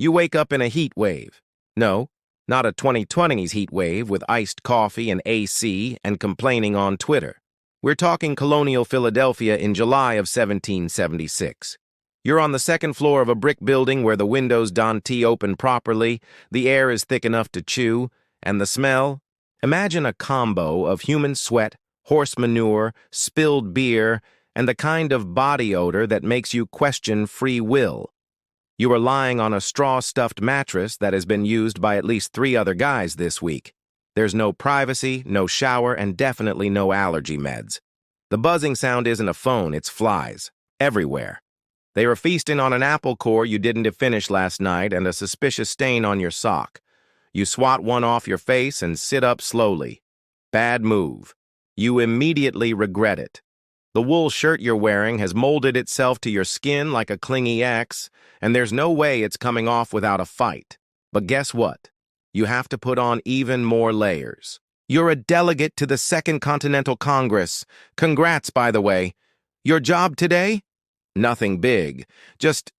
You wake up in a heat wave. No, not a 2020s heat wave with iced coffee and AC and complaining on Twitter. We're talking colonial Philadelphia in July of 1776. You're on the second floor of a brick building where the windows don't open properly, the air is thick enough to chew, and the smell? Imagine a combo of human sweat, horse manure, spilled beer, and the kind of body odor that makes you question free will. You are lying on a straw-stuffed mattress that has been used by at least 3 other guys this week. There's no privacy, no shower, and definitely no allergy meds. The buzzing sound isn't a phone, it's flies. Everywhere. They are feasting on an apple core you didn't finish last night and a suspicious stain on your sock. You swat one off your face and sit up slowly. Bad move. You immediately regret it. The wool shirt you're wearing has molded itself to your skin like a clingy X, and there's no way it's coming off without a fight. But guess what? You have to put on even more layers. You're a delegate to the Second Continental Congress. Congrats, by the way. Your job today? Nothing big. Just,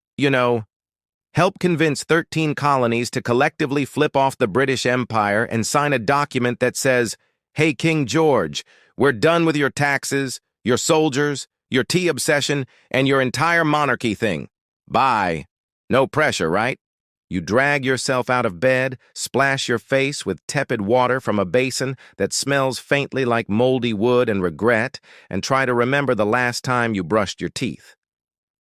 help convince 13 colonies to collectively flip off the British Empire and sign a document that says, "Hey, King George, we're done with your taxes, your soldiers, your tea obsession, and your entire monarchy thing. Bye." No pressure, right? You drag yourself out of bed, splash your face with tepid water from a basin that smells faintly like moldy wood and regret, and try to remember the last time you brushed your teeth.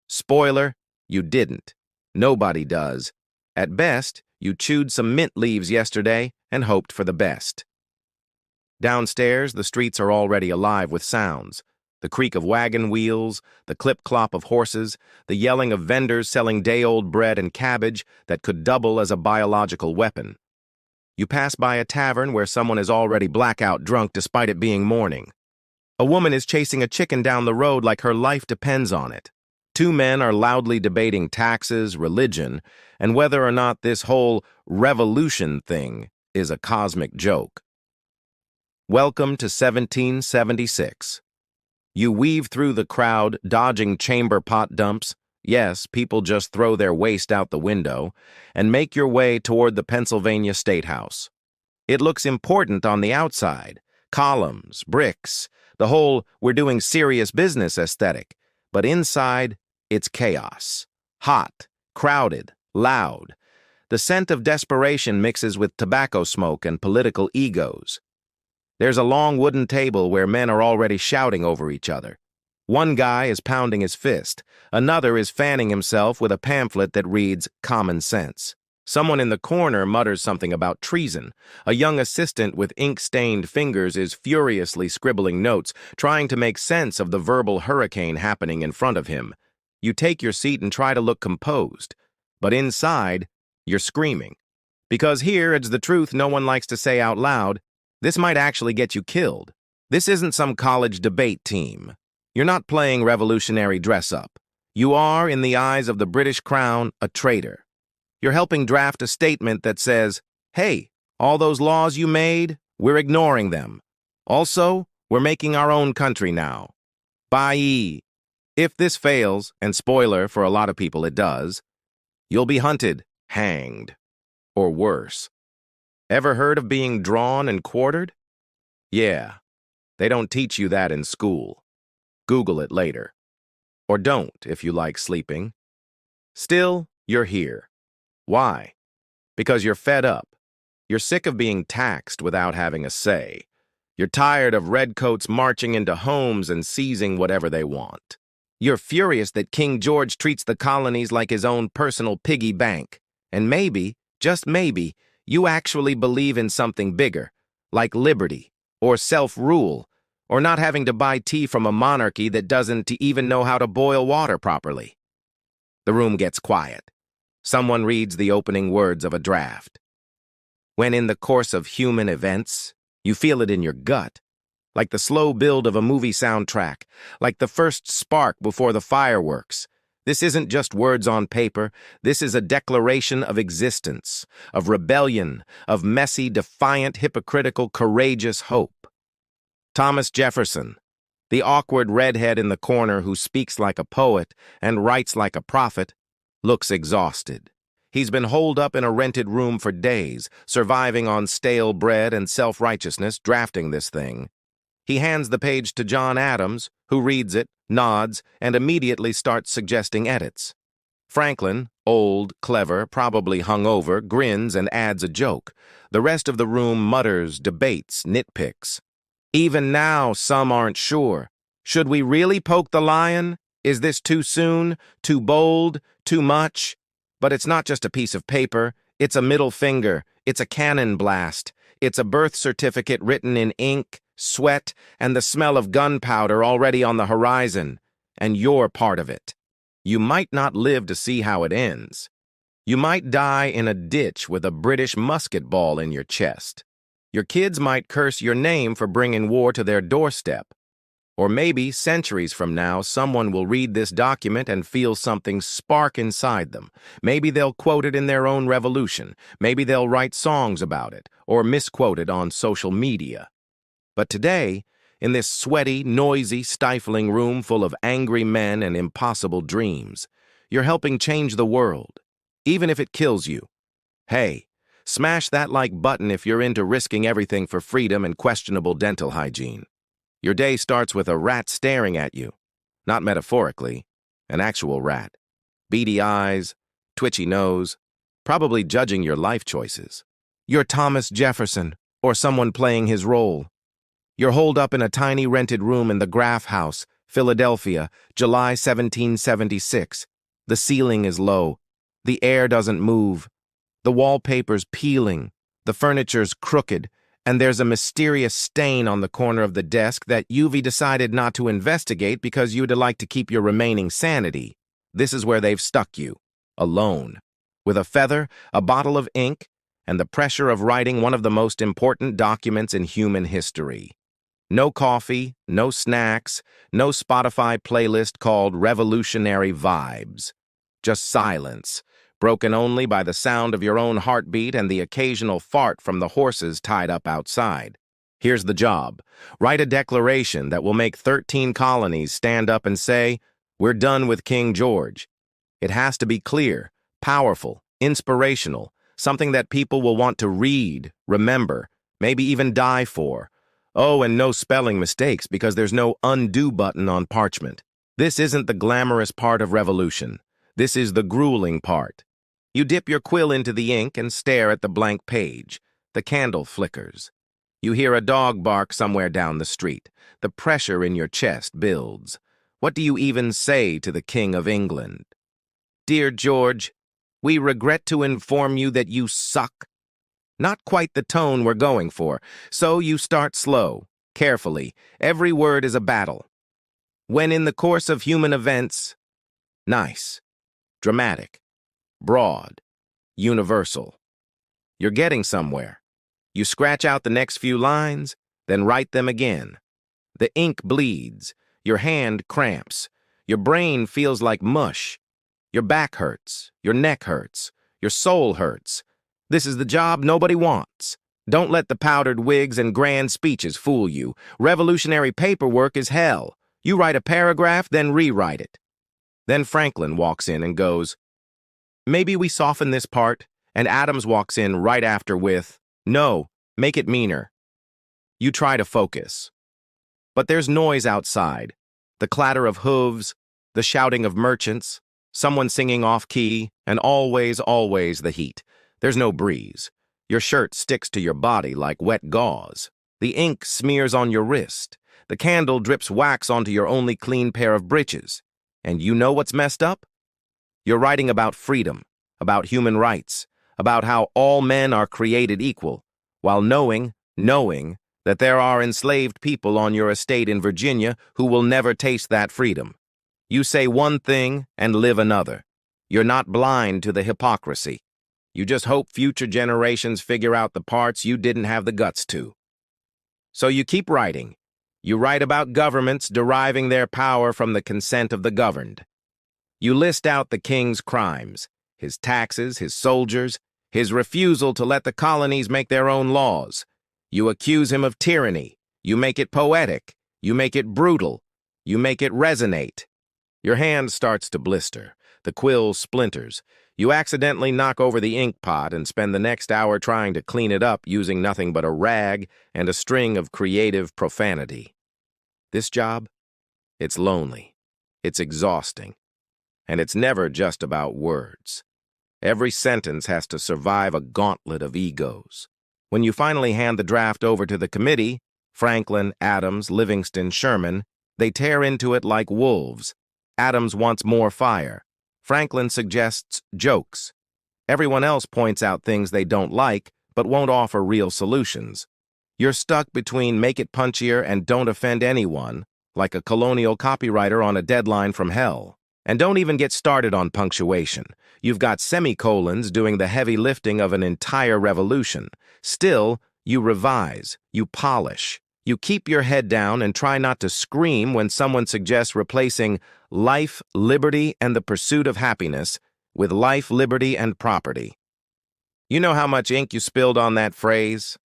Spoiler, you didn't. Nobody does. At best, you chewed some mint leaves yesterday and hoped for the best. Downstairs, the streets are already alive with sounds. The creak of wagon wheels, the clip-clop of horses, the yelling of vendors selling day-old bread and cabbage that could double as a biological weapon. You pass by a tavern where someone is already blackout drunk despite it being morning. A woman is chasing a chicken down the road like her life depends on it. 2 men are loudly debating taxes, religion, and whether or not this whole revolution thing is a cosmic joke. Welcome to 1776. You weave through the crowd, dodging chamber pot dumps. Yes, people just throw their waste out the window, and make your way toward the Pennsylvania State House. It looks important on the outside. Columns, bricks, the whole "we're doing serious business" aesthetic. But inside, it's chaos. Hot, crowded, loud. The scent of desperation mixes with tobacco smoke and political egos. There's a long wooden table where men are already shouting over each other. One guy is pounding his fist. Another is fanning himself with a pamphlet that reads "Common Sense." Someone in the corner mutters something about treason. A young assistant with ink-stained fingers is furiously scribbling notes, trying to make sense of the verbal hurricane happening in front of him. You take your seat and try to look composed. But inside, you're screaming. Because here, it's the truth no one likes to say out loud. This might actually get you killed. This isn't some college debate team. You're not playing revolutionary dress-up. You are, in the eyes of the British Crown, a traitor. You're helping draft a statement that says, "Hey, all those laws you made, we're ignoring them. Also, we're making our own country now. Bye. If this fails, and spoiler, for a lot of people it does, you'll be hunted, hanged, or worse. Ever heard of being drawn and quartered? Yeah, they don't teach you that in school. Google it later. Or don't, if you like sleeping. Still, you're here. Why? Because you're fed up. You're sick of being taxed without having a say. You're tired of redcoats marching into homes and seizing whatever they want. You're furious that King George treats the colonies like his own personal piggy bank. And maybe, just maybe, you actually believe in something bigger, like liberty, or self-rule, or not having to buy tea from a monarchy that doesn't even know how to boil water properly. The room gets quiet. Someone reads the opening words of a draft. When in the course of human events, you feel it in your gut, like the slow build of a movie soundtrack, like the first spark before the fireworks. This isn't just words on paper. This is a declaration of existence, of rebellion, of messy, defiant, hypocritical, courageous hope. Thomas Jefferson, the awkward redhead in the corner who speaks like a poet and writes like a prophet, looks exhausted. He's been holed up in a rented room for days, surviving on stale bread and self-righteousness, drafting this thing. He hands the page to John Adams, who reads it, nods, and immediately starts suggesting edits. Franklin, old, clever, probably hungover, grins and adds a joke. The rest of the room mutters, debates, nitpicks. Even now, some aren't sure. Should we really poke the lion? Is this too soon? Too bold? Too much? But it's not just a piece of paper. It's a middle finger. It's a cannon blast. It's a birth certificate written in ink, sweat, and the smell of gunpowder already on the horizon. And you're part of it. You might not live to see how it ends. You might die in a ditch with a British musket ball in your chest. Your kids might curse your name for bringing war to their doorstep. Or maybe, centuries from now, someone will read this document and feel something spark inside them. Maybe they'll quote it in their own revolution. Maybe they'll write songs about it, or misquote it on social media. But today, in this sweaty, noisy, stifling room full of angry men and impossible dreams, you're helping change the world, even if it kills you. Hey, smash that like button if you're into risking everything for freedom and questionable dental hygiene. Your day starts with a rat staring at you. Not metaphorically, an actual rat. Beady eyes, twitchy nose, probably judging your life choices. You're Thomas Jefferson, or someone playing his role. You're holed up in a tiny rented room in the Graff House, Philadelphia, July 1776. The ceiling is low. The air doesn't move. The wallpaper's peeling. The furniture's crooked. And there's a mysterious stain on the corner of the desk that you've decided not to investigate because you'd like to keep your remaining sanity. This is where they've stuck you, alone, with a feather, a bottle of ink, and the pressure of writing one of the most important documents in human history. No coffee, no snacks, no Spotify playlist called Revolutionary Vibes. Just silence, broken only by the sound of your own heartbeat and the occasional fart from the horses tied up outside. Here's the job. Write a declaration that will make 13 colonies stand up and say, "We're done with King George." It has to be clear, powerful, inspirational, something that people will want to read, remember, maybe even die for. Oh, and no spelling mistakes because there's no undo button on parchment. This isn't the glamorous part of revolution. This is the grueling part. You dip your quill into the ink and stare at the blank page. The candle flickers. You hear a dog bark somewhere down the street. The pressure in your chest builds. What do you even say to the King of England? "Dear George, we regret to inform you that you suck." Not quite the tone we're going for, so you start slow, carefully. Every word is a battle. When in the course of human events, nice, dramatic, broad, universal. You're getting somewhere. You scratch out the next few lines, then write them again. The ink bleeds. Your hand cramps. Your brain feels like mush. Your back hurts. Your neck hurts. Your soul hurts. This is the job nobody wants. Don't let the powdered wigs and grand speeches fool you. Revolutionary paperwork is hell. You write a paragraph, then rewrite it. Then Franklin walks in and goes, "Maybe we soften this part," and Adams walks in right after with, "No, make it meaner." You try to focus. But there's noise outside. The clatter of hooves, the shouting of merchants, someone singing off-key, and always, always the heat. There's no breeze. Your shirt sticks to your body like wet gauze. The ink smears on your wrist. The candle drips wax onto your only clean pair of breeches. And you know what's messed up? You're writing about freedom, about human rights, about how all men are created equal, while knowing that there are enslaved people on your estate in Virginia who will never taste that freedom. You say one thing and live another. You're not blind to the hypocrisy. You just hope future generations figure out the parts you didn't have the guts to. So you keep writing. You write about governments deriving their power from the consent of the governed. You list out the king's crimes, his taxes, his soldiers, his refusal to let the colonies make their own laws. You accuse him of tyranny. You make it poetic. You make it brutal. You make it resonate. Your hand starts to blister. The quill splinters. You accidentally knock over the ink pot and spend the next hour trying to clean it up using nothing but a rag and a string of creative profanity. This job? It's lonely. It's exhausting. And it's never just about words. Every sentence has to survive a gauntlet of egos. When you finally hand the draft over to the committee, Franklin, Adams, Livingston, Sherman, they tear into it like wolves. Adams wants more fire. Franklin suggests jokes. Everyone else points out things they don't like, but won't offer real solutions. You're stuck between make it punchier and don't offend anyone, like a colonial copywriter on a deadline from hell. And don't even get started on punctuation. You've got semicolons doing the heavy lifting of an entire revolution. Still, you revise, you polish. You keep your head down and try not to scream when someone suggests replacing life, liberty, and the pursuit of happiness with life, liberty, and property. You know how much ink you spilled on that phrase?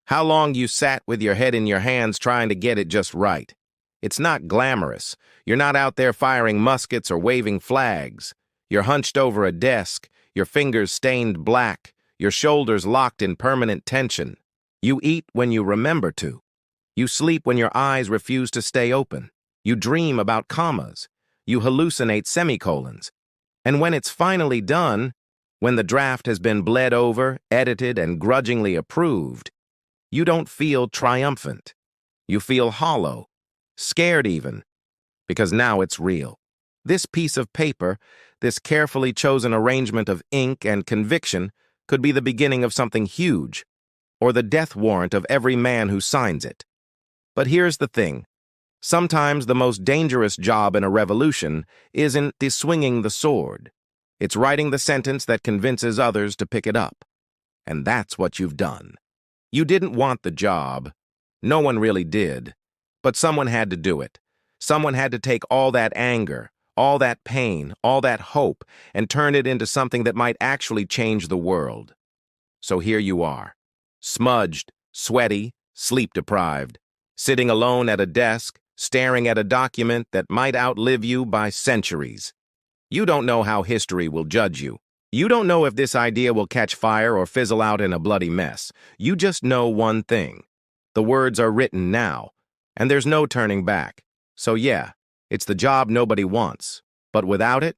How long you sat with your head in your hands trying to get it just right? It's not glamorous. You're not out there firing muskets or waving flags. You're hunched over a desk, your fingers stained black, your shoulders locked in permanent tension. You eat when you remember to. You sleep when your eyes refuse to stay open. You dream about commas. You hallucinate semicolons. And when it's finally done, when the draft has been bled over, edited, and grudgingly approved, you don't feel triumphant. You feel hollow. Scared even, because now it's real. This piece of paper, this carefully chosen arrangement of ink and conviction, could be the beginning of something huge, or the death warrant of every man who signs it. But here's the thing. Sometimes the most dangerous job in a revolution isn't swinging the sword. It's writing the sentence that convinces others to pick it up. And that's what you've done. You didn't want the job. No one really did. But someone had to do it. Someone had to take all that anger, all that pain, all that hope, and turn it into something that might actually change the world. So here you are, smudged, sweaty, sleep-deprived, sitting alone at a desk, staring at a document that might outlive you by centuries. You don't know how history will judge you. You don't know if this idea will catch fire or fizzle out in a bloody mess. You just know one thing. The words are written now. And there's no turning back. So yeah, it's the job nobody wants. But without it,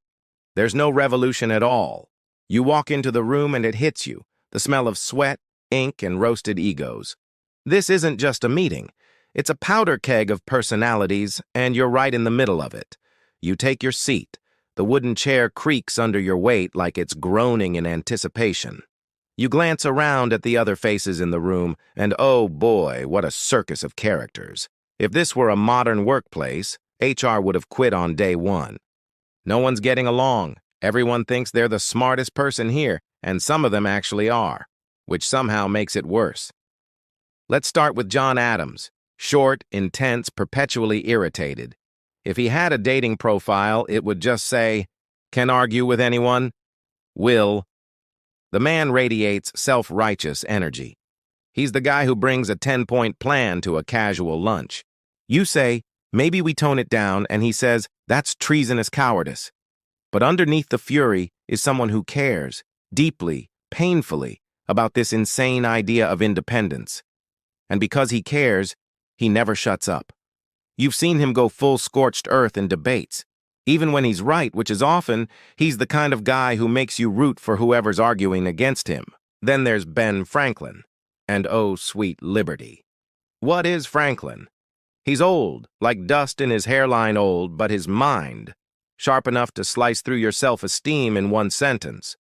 there's no revolution at all. You walk into the room and it hits you, the smell of sweat, ink, and roasted egos. This isn't just a meeting. It's a powder keg of personalities, and you're right in the middle of it. You take your seat. The wooden chair creaks under your weight like it's groaning in anticipation. You glance around at the other faces in the room, and oh boy, what a circus of characters. If this were a modern workplace, HR would have quit on day one. No one's getting along. Everyone thinks they're the smartest person here, and some of them actually are, which somehow makes it worse. Let's start with John Adams. Short, intense, perpetually irritated. If he had a dating profile, it would just say, "Can argue with anyone?" Will. The man radiates self-righteous energy. He's the guy who brings a 10-point plan to a casual lunch. You say, maybe we tone it down, and he says, that's treasonous cowardice. But underneath the fury is someone who cares, deeply, painfully, about this insane idea of independence. And because he cares, he never shuts up. You've seen him go full scorched earth in debates. Even when he's right, which is often, he's the kind of guy who makes you root for whoever's arguing against him. Then there's Ben Franklin. And oh, sweet liberty. What is Franklin? He's old, like dust in his hairline old, but his mind, sharp enough to slice through your self-esteem in one sentence.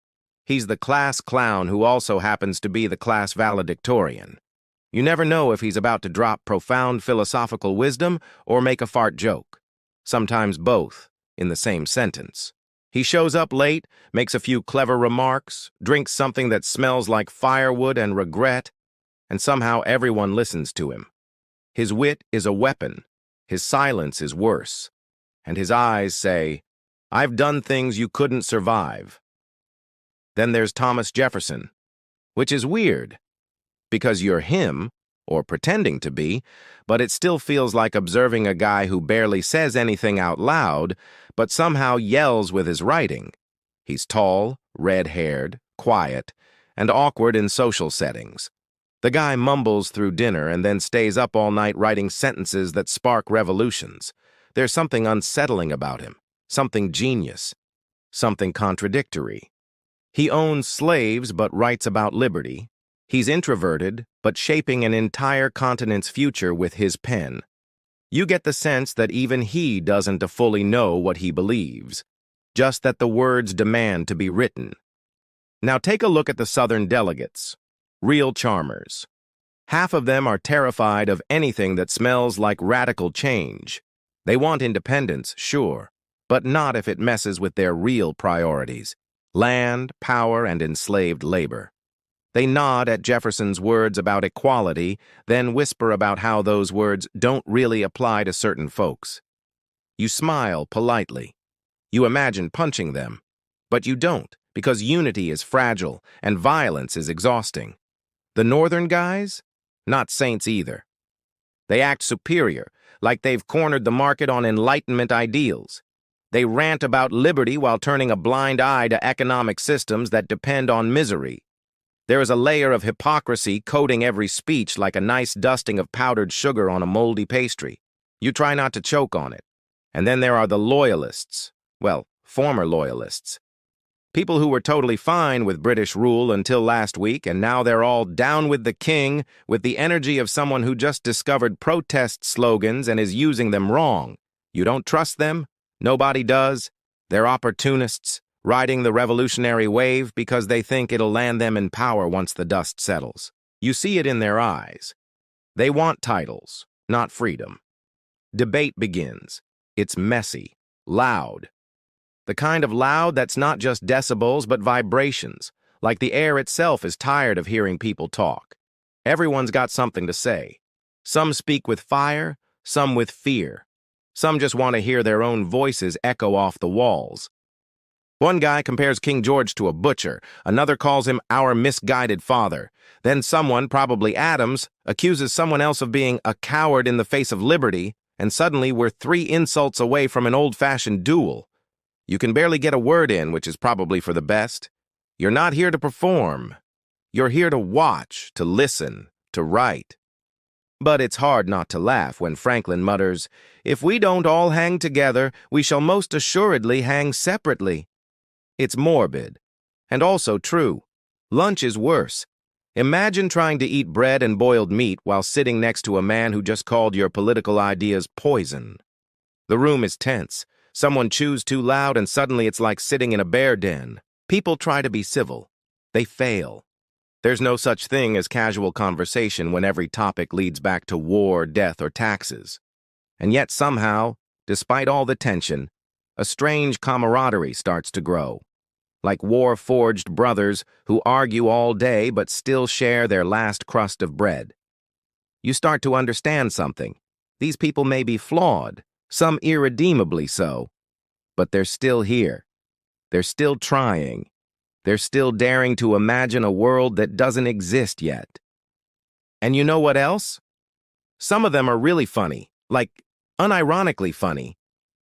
He's the class clown who also happens to be the class valedictorian. You never know if he's about to drop profound philosophical wisdom or make a fart joke. Sometimes both, in the same sentence. He shows up late, makes a few clever remarks, drinks something that smells like firewood and regret, and somehow everyone listens to him. His wit is a weapon, his silence is worse, and his eyes say, "I've done things you couldn't survive." Then there's Thomas Jefferson, which is weird, because you're him, or pretending to be, but it still feels like observing a guy who barely says anything out loud, but somehow yells with his writing. He's tall, red-haired, quiet, and awkward in social settings. The guy mumbles through dinner and then stays up all night writing sentences that spark revolutions. There's something unsettling about him, something genius, something contradictory. He owns slaves but writes about liberty. He's introverted but shaping an entire continent's future with his pen. You get the sense that even he doesn't fully know what he believes, just that the words demand to be written. Now take a look at the Southern delegates. Real charmers. Half of them are terrified of anything that smells like radical change. They want independence, sure, but not if it messes with their real priorities: land, power, and enslaved labor. They nod at Jefferson's words about equality, then whisper about how those words don't really apply to certain folks. You smile politely. You imagine punching them, but you don't, because unity is fragile and violence is exhausting. The Northern guys? Not saints either. They act superior, like they've cornered the market on Enlightenment ideals. They rant about liberty while turning a blind eye to economic systems that depend on misery. There is a layer of hypocrisy coating every speech like a nice dusting of powdered sugar on a moldy pastry. You try not to choke on it. And then there are the loyalists. Well, former loyalists. People who were totally fine with British rule until last week, and now they're all down with the king with the energy of someone who just discovered protest slogans and is using them wrong. You don't trust them? Nobody does. They're opportunists, riding the revolutionary wave because they think it'll land them in power once the dust settles. You see it in their eyes. They want titles, not freedom. Debate begins. It's messy, loud. The kind of loud that's not just decibels but vibrations, like the air itself is tired of hearing people talk. Everyone's got something to say. Some speak with fire, some with fear. Some just want to hear their own voices echo off the walls. One guy compares King George to a butcher, another calls him our misguided father. Then someone, probably Adams, accuses someone else of being a coward in the face of liberty, and suddenly we're 3 insults away from an old-fashioned duel. You can barely get a word in, which is probably for the best. You're not here to perform. You're here to watch, to listen, to write. But it's hard not to laugh when Franklin mutters, "If we don't all hang together, we shall most assuredly hang separately." It's morbid, and also true. Lunch is worse. Imagine trying to eat bread and boiled meat while sitting next to a man who just called your political ideas poison. The room is tense. Someone chews too loud and suddenly it's like sitting in a bear den. People try to be civil. They fail. There's no such thing as casual conversation when every topic leads back to war, death, or taxes. And yet somehow, despite all the tension, a strange camaraderie starts to grow. Like war-forged brothers who argue all day but still share their last crust of bread. You start to understand something. These people may be flawed, some irredeemably so, but they're still here. They're still trying. They're still daring to imagine a world that doesn't exist yet. And you know what else? Some of them are really funny, like unironically funny.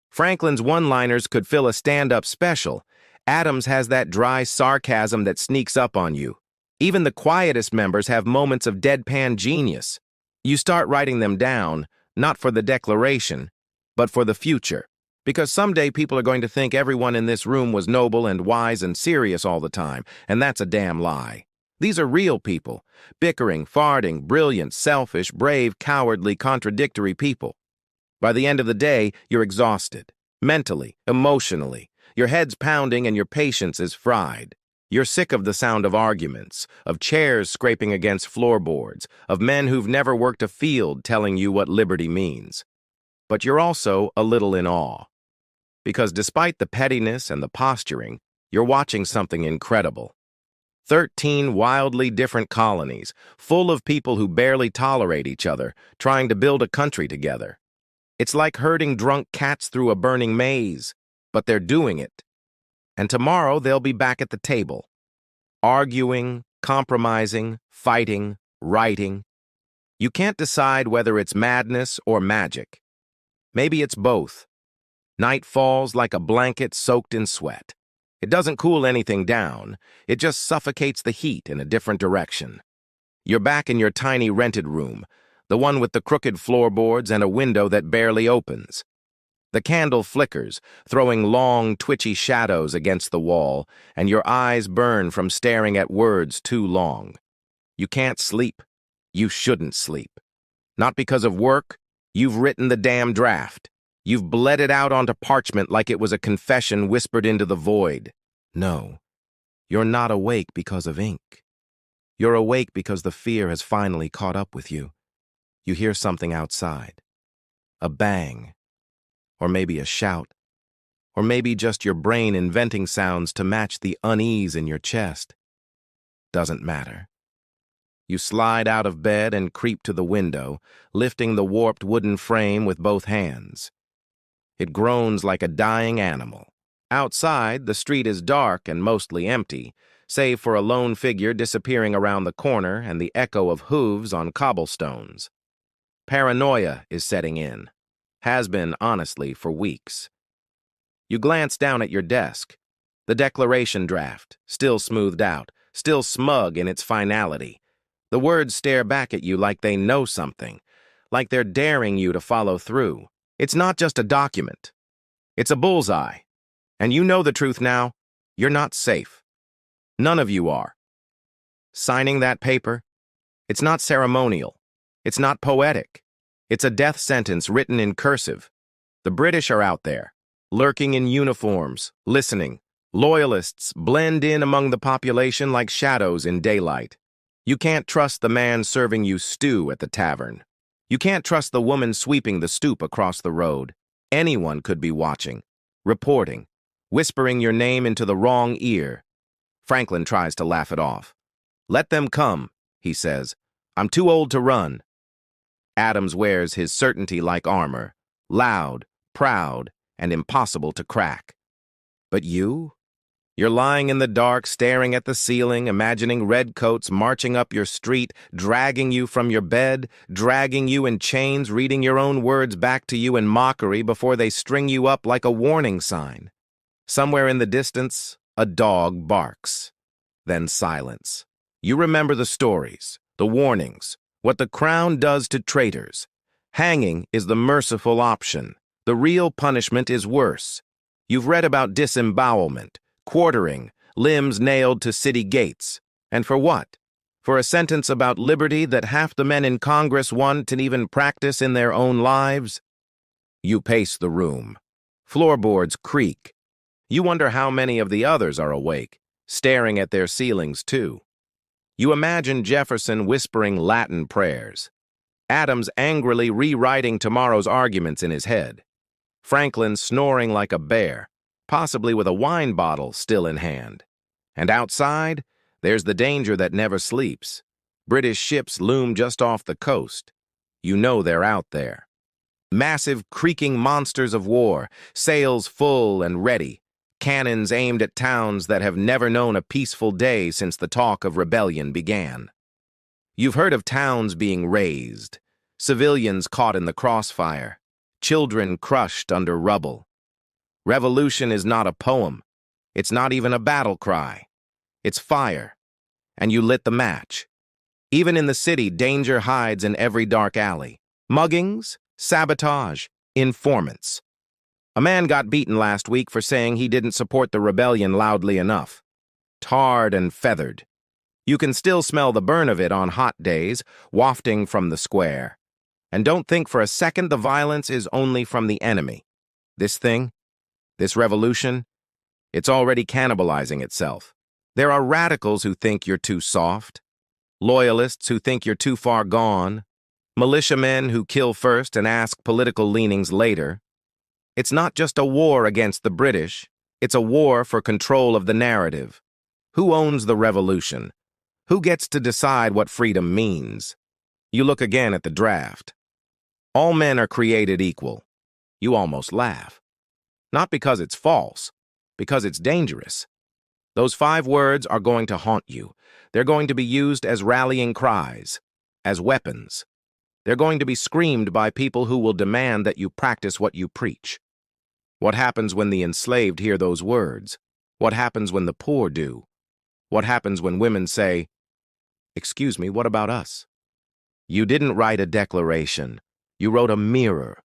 Franklin's one-liners could fill a stand-up special. Adams has that dry sarcasm that sneaks up on you. Even the quietest members have moments of deadpan genius. You start writing them down, not for the declaration, but for the future. Because someday people are going to think everyone in this room was noble and wise and serious all the time, and that's a damn lie. These are real people, bickering, farting, brilliant, selfish, brave, cowardly, contradictory people. By the end of the day, you're exhausted, mentally, emotionally. Your head's pounding and your patience is fried. You're sick of the sound of arguments, of chairs scraping against floorboards, of men who've never worked a field telling you what liberty means. But you're also a little in awe. Because despite the pettiness and the posturing, you're watching something incredible. 13 wildly different colonies, full of people who barely tolerate each other, trying to build a country together. It's like herding drunk cats through a burning maze, but they're doing it. And tomorrow they'll be back at the table, arguing, compromising, fighting, writing. You can't decide whether it's madness or magic. Maybe it's both. Night falls like a blanket soaked in sweat. It doesn't cool anything down. It just suffocates the heat in a different direction. You're back in your tiny rented room, the one with the crooked floorboards and a window that barely opens. The candle flickers, throwing long, twitchy shadows against the wall, and your eyes burn from staring at words too long. You can't sleep. You shouldn't sleep. Not because of work. You've written the damn draft. You've bled it out onto parchment like it was a confession whispered into the void. No, you're not awake because of ink. You're awake because the fear has finally caught up with you. You hear something outside. A bang. Or maybe a shout. Or maybe just your brain inventing sounds to match the unease in your chest. Doesn't matter. You slide out of bed and creep to the window, lifting the warped wooden frame with both hands. It groans like a dying animal. Outside, the street is dark and mostly empty, save for a lone figure disappearing around the corner and the echo of hooves on cobblestones. Paranoia is setting in. Has been, honestly, for weeks. You glance down at your desk. The declaration draft, still smoothed out, still smug in its finality. The words stare back at you like they know something, like they're daring you to follow through. It's not just a document. It's a bullseye. And you know the truth now. You're not safe. None of you are. Signing that paper? It's not ceremonial. It's not poetic. It's a death sentence written in cursive. The British are out there, lurking in uniforms, listening. Loyalists blend in among the population like shadows in daylight. You can't trust the man serving you stew at the tavern. You can't trust the woman sweeping the stoop across the road. Anyone could be watching, reporting, whispering your name into the wrong ear. Franklin tries to laugh it off. Let them come, he says. I'm too old to run. Adams wears his certainty like armor, loud, proud, and impossible to crack. But you? You're lying in the dark, staring at the ceiling, imagining redcoats marching up your street, dragging you from your bed, dragging you in chains, reading your own words back to you in mockery before they string you up like a warning sign. Somewhere in the distance, a dog barks. Then silence. You remember the stories, the warnings, what the crown does to traitors. Hanging is the merciful option. The real punishment is worse. You've read about disembowelment, quartering, limbs nailed to city gates. And for what? For a sentence about liberty that half the men in Congress want and even practice in their own lives? You pace the room. Floorboards creak. You wonder how many of the others are awake, staring at their ceilings too. You imagine Jefferson whispering Latin prayers. Adams angrily rewriting tomorrow's arguments in his head. Franklin snoring like a bear, possibly with a wine bottle still in hand. And outside, there's the danger that never sleeps. British ships loom just off the coast. You know they're out there. Massive, creaking monsters of war, sails full and ready, cannons aimed at towns that have never known a peaceful day since the talk of rebellion began. You've heard of towns being razed, civilians caught in the crossfire, children crushed under rubble. Revolution is not a poem. It's not even a battle cry. It's fire. And you lit the match. Even in the city, danger hides in every dark alley. Muggings, sabotage, informants. A man got beaten last week for saying he didn't support the rebellion loudly enough. Tarred and feathered. You can still smell the burn of it on hot days, wafting from the square. And don't think for a second the violence is only from the enemy. This thing, this revolution, it's already cannibalizing itself. There are radicals who think you're too soft, loyalists who think you're too far gone, militiamen who kill first and ask political leanings later. It's not just a war against the British, it's a war for control of the narrative. Who owns the revolution? Who gets to decide what freedom means? You look again at the draft. All men are created equal. You almost laugh. Not because it's false, because it's dangerous. Those 5 words are going to haunt you. They're going to be used as rallying cries, as weapons. They're going to be screamed by people who will demand that you practice what you preach. What happens when the enslaved hear those words? What happens when the poor do? What happens when women say, "Excuse me, what about us?" You didn't write a declaration. You wrote a mirror.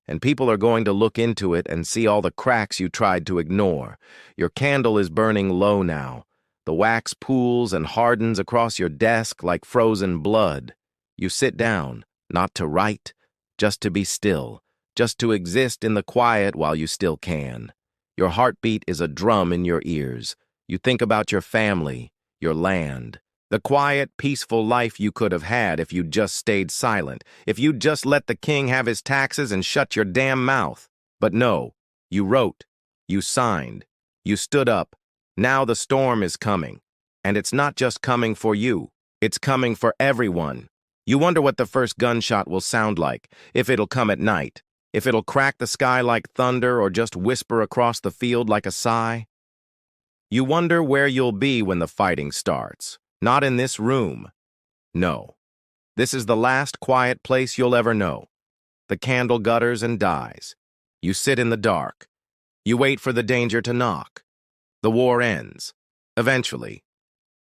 And people are going to look into it and see all the cracks you tried to ignore. Your candle is burning low now. The wax pools and hardens across your desk like frozen blood. You sit down, not to write, just to be still, just to exist in the quiet while you still can. Your heartbeat is a drum in your ears. You think about your family, your land, the quiet, peaceful life you could have had if you'd just stayed silent, if you'd just let the king have his taxes and shut your damn mouth. But no, you wrote, you signed, you stood up. Now the storm is coming. And it's not just coming for you, it's coming for everyone. You wonder what the first gunshot will sound like, if it'll come at night, if it'll crack the sky like thunder or just whisper across the field like a sigh. You wonder where you'll be when the fighting starts. Not in this room. No. This is the last quiet place you'll ever know. The candle gutters and dies. You sit in the dark. You wait for the danger to knock. The war ends. Eventually.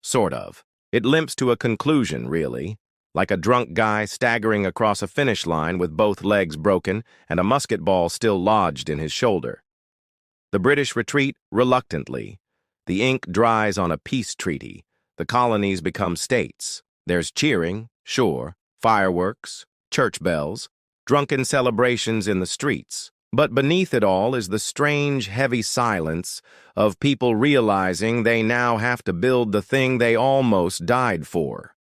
Sort of. It limps to a conclusion, really. Like a drunk guy staggering across a finish line with both legs broken and a musket ball still lodged in his shoulder. The British retreat reluctantly. The ink dries on a peace treaty. The colonies become states. There's cheering, sure, fireworks, church bells, drunken celebrations in the streets. But beneath it all is the strange, heavy silence of people realizing they now have to build the thing they almost died for.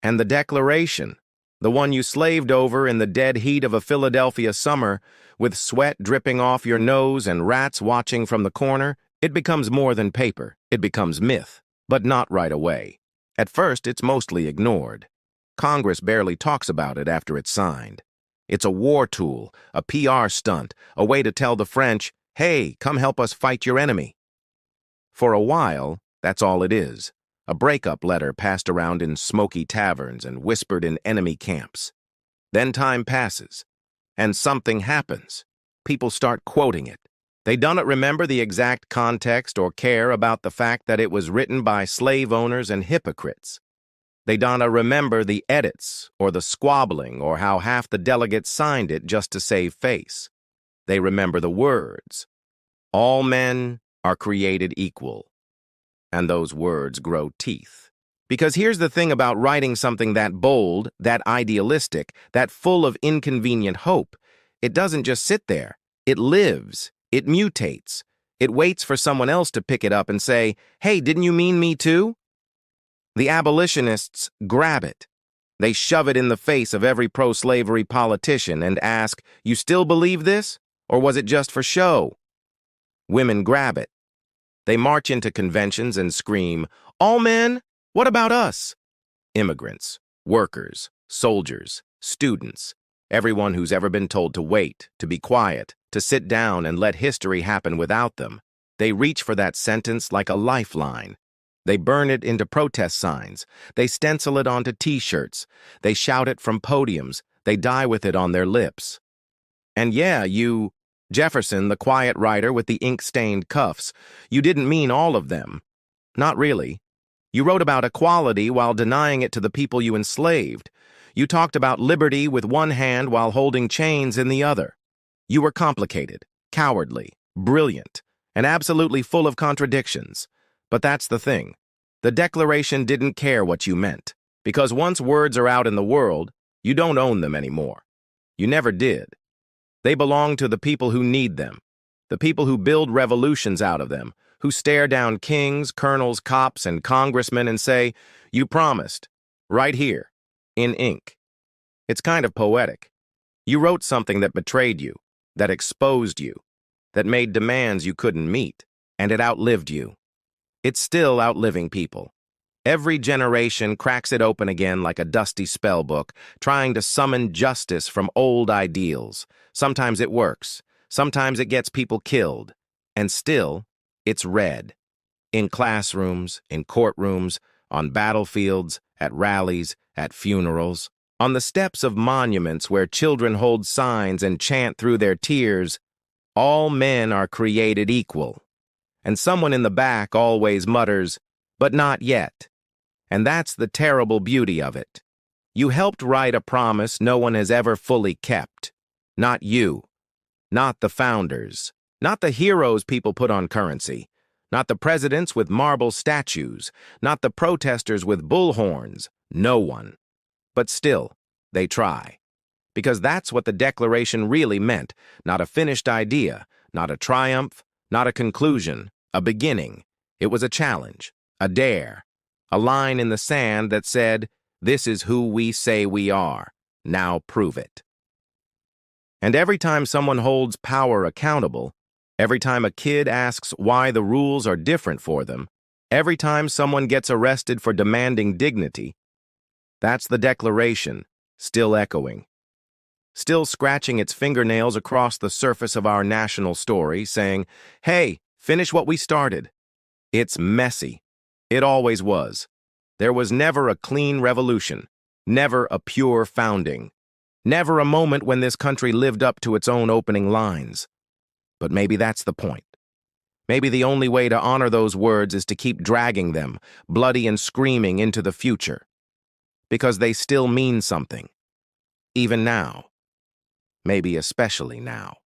And the Declaration, the one you slaved over in the dead heat of a Philadelphia summer, with sweat dripping off your nose and rats watching from the corner, it becomes more than paper. It becomes myth. But not right away. At first, it's mostly ignored. Congress barely talks about it after it's signed. It's a war tool, a PR stunt, a way to tell the French, "Hey, come help us fight your enemy." For a while, that's all it is. A breakup letter passed around in smoky taverns and whispered in enemy camps. Then time passes, and something happens. People start quoting it. They don't remember the exact context or care about the fact that it was written by slave owners and hypocrites. They don't remember the edits or the squabbling or how half the delegates signed it just to save face. They remember the words. All men are created equal. And those words grow teeth. Because here's the thing about writing something that bold, that idealistic, that full of inconvenient hope. It doesn't just sit there. It lives. It mutates. It waits for someone else to pick it up and say, "Hey, didn't you mean me too?" The abolitionists grab it. They shove it in the face of every pro-slavery politician and ask, "You still believe this? Or was it just for show?" Women grab it. They march into conventions and scream, "All men? What about us?" Immigrants, workers, soldiers, students, everyone who's ever been told to wait, to be quiet, to sit down and let history happen without them. They reach for that sentence like a lifeline. They burn it into protest signs. They stencil it onto T-shirts. They shout it from podiums. They die with it on their lips. And yeah, you, Jefferson, the quiet writer with the ink-stained cuffs, you didn't mean all of them. Not really. You wrote about equality while denying it to the people you enslaved. You talked about liberty with one hand while holding chains in the other. You were complicated, cowardly, brilliant, and absolutely full of contradictions. But that's the thing. The Declaration didn't care what you meant, because once words are out in the world, you don't own them anymore. You never did. They belong to the people who need them, the people who build revolutions out of them, who stare down kings, colonels, cops, and congressmen and say, "You promised, right here, in ink." It's kind of poetic. You wrote something that betrayed you, that exposed you, that made demands you couldn't meet, and it outlived you. It's still outliving people. Every generation cracks it open again like a dusty spell book, trying to summon justice from old ideals. Sometimes it works. Sometimes it gets people killed. And still, it's read. In classrooms, in courtrooms, on battlefields, at rallies, at funerals, on the steps of monuments where children hold signs and chant through their tears, "All men are created equal." And someone in the back always mutters, "But not yet." And that's the terrible beauty of it. You helped write a promise no one has ever fully kept. Not you. Not the founders. Not the heroes people put on currency. Not the presidents with marble statues. Not the protesters with bullhorns. No one. But still, they try. Because that's what the Declaration really meant. Not a finished idea. Not a triumph. Not a conclusion. A beginning. It was a challenge. A dare. A line in the sand that said, "This is who we say we are. Now prove it." And every time someone holds power accountable, every time a kid asks why the rules are different for them, every time someone gets arrested for demanding dignity, that's the Declaration, still echoing, still scratching its fingernails across the surface of our national story, saying, "Hey, finish what we started." It's messy. It always was. There was never a clean revolution, never a pure founding, never a moment when this country lived up to its own opening lines. But maybe that's the point. Maybe the only way to honor those words is to keep dragging them, bloody and screaming, into the future. Because they still mean something. Even now. Maybe especially now.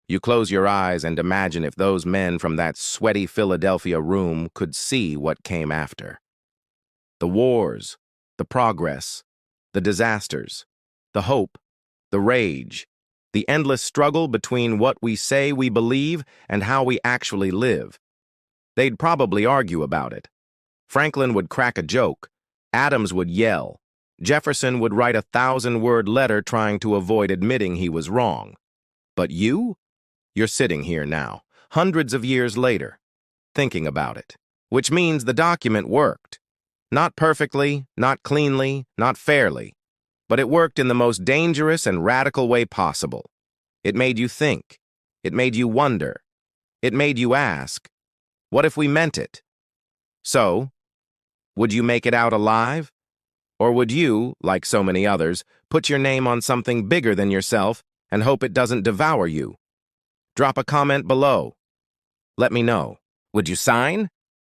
You close your eyes and imagine if those men from that sweaty Philadelphia room could see what came after. The wars, the progress, the disasters, the hope, the rage, the endless struggle between what we say we believe and how we actually live. They'd probably argue about it. Franklin would crack a joke. Adams would yell. Jefferson would write a 1,000-word letter trying to avoid admitting he was wrong. But you? You're sitting here now, hundreds of years later, thinking about it, which means the document worked. Not perfectly, not cleanly, not fairly, but it worked in the most dangerous and radical way possible. It made you think. It made you wonder. It made you ask, what if we meant it? So, would you make it out alive? Or would you, like so many others, put your name on something bigger than yourself and hope it doesn't devour you? Drop a comment below. Let me know. Would you sign?